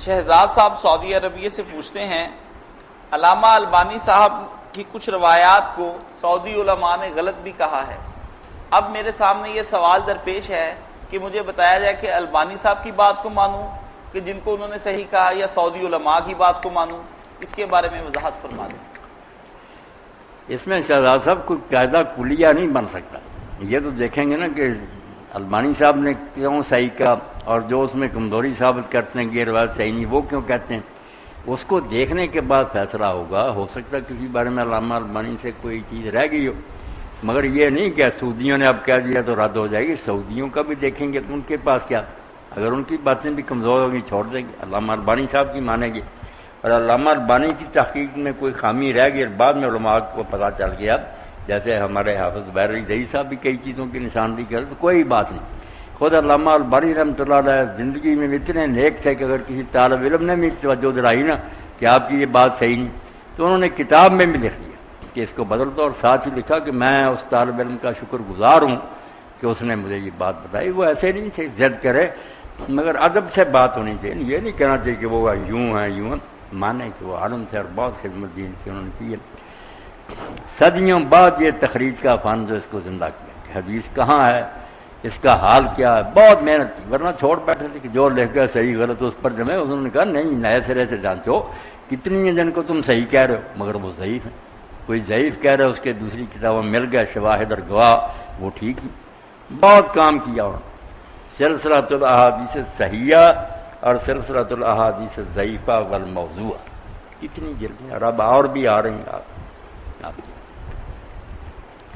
شہزاد صاحب سعودی عربیہ سے پوچھتے ہیں، علامہ البانی صاحب کی کچھ روایات کو سعودی علماء نے غلط بھی کہا ہے۔ اب میرے سامنے یہ سوال درپیش ہے کہ مجھے بتایا جائے کہ البانی صاحب کی بات کو مانوں کہ جن کو انہوں نے صحیح کہا، یا سعودی علماء کی بات کو مانوں؟ اس کے بارے میں وضاحت فرما دیں۔ اس میں شہزاد صاحب کوئی قاعدہ کلیہ نہیں بن سکتا۔ یہ تو دیکھیں گے نا کہ البانی صاحب نے کیوں صحیح کہا، اور جو اس میں کمزوری ثابت کرتے ہیں کہ یہ روایت صحیح نہیں، وہ کیوں کہتے ہیں، اس کو دیکھنے کے بعد فیصلہ ہوگا۔ ہو سکتا ہے کسی بارے میں علامہ البانی سے کوئی چیز رہ گئی ہو، مگر یہ نہیں کہ سعودیوں نے اب کہہ دیا تو رد ہو جائے گی۔ سعودیوں کا بھی دیکھیں گے تو ان کے پاس کیا، اگر ان کی باتیں بھی کمزور ہوگی چھوڑ دیں گے، علامہ البانی صاحب کی مانیں گے۔ اور علامہ البانی کی تحقیق میں کوئی خامی رہ گئی اور بعد میں علماء کو پتہ چل گیا، جیسے ہمارے حافظ بحر علی صاحب بھی کئی چیزوں کی نشاندہی کرتے، تو کوئی بات نہیں۔ خود علامہ البانی رحمۃ اللہ علیہ زندگی میں اتنے نیک تھے کہ اگر کسی طالب علم نے بھی توجہ دلائی نا کہ آپ کی یہ بات صحیح نہیں، تو انہوں نے کتاب میں بھی لکھ دیا کہ اس کو بدل دو، اور ساتھ ہی لکھا کہ میں اس طالب علم کا شکر گزار ہوں کہ اس نے مجھے یہ بات بتائی۔ وہ ایسے نہیں تھے ضد کرے، مگر ادب سے بات ہونی چاہیے، یہ نہیں کہنا چاہیے کہ وہ یوں ہیں یوں ہیں، مانے کہ وہ عالم تھے اور بہت خدمت دین کی انہوں نے کی ہے۔ صدیوں بعد یہ تخریج کا فن جو اس کو زندہ کیا کہ حدیث کہاں ہے، اس کا حال کیا ہے، بہت محنت کی، ورنہ چھوڑ بیٹھے تھے کہ جو لکھ گئے صحیح غلط اس پر جمے۔ انہوں نے کہا نہیں، نئے سرے سے جانچو، کتنی ہیں جن کو تم صحیح کہہ رہے ہو مگر وہ ضعیف ہیں، کوئی ضعیف کہہ رہے اس کے دوسری کتابوں مل گئے شواہد اور گواہ، وہ ٹھیک ہی۔ بہت کام کیا انہوں نے، سلسلۃ الاحادیث صحیحہ اور سلسلۃ الاحادیث ضعیفہ والموضوع، کتنی جلدی، اور اب اور بھی آ رہی ہیں آپ۔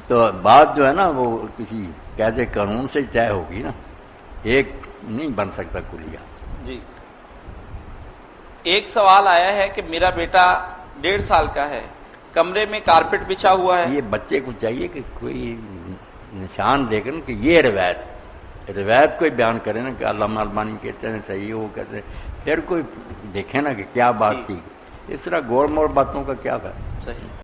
تو بات جو ہے نا وہ کسی قاعدے قانون سے طے ہوگی نا، ایک نہیں بن سکتا کلیہ۔ جی، ایک سوال آیا ہے کہ میرا بیٹا 1.5 سال کا ہے، کمرے میں کارپیٹ بچھا ہوا ہے۔ یہ بچے کو چاہیے کہ کوئی نشان دے کر کہ یہ روایت کوئی بیان کرے نا کہ علامہ البانی کہتے ہیں صحیح، وہ کہتے ہیں، پھر کوئی دیکھے نا کہ کیا بات تھی، اس طرح گول مول باتوں کا کیا ہے۔ صحیح۔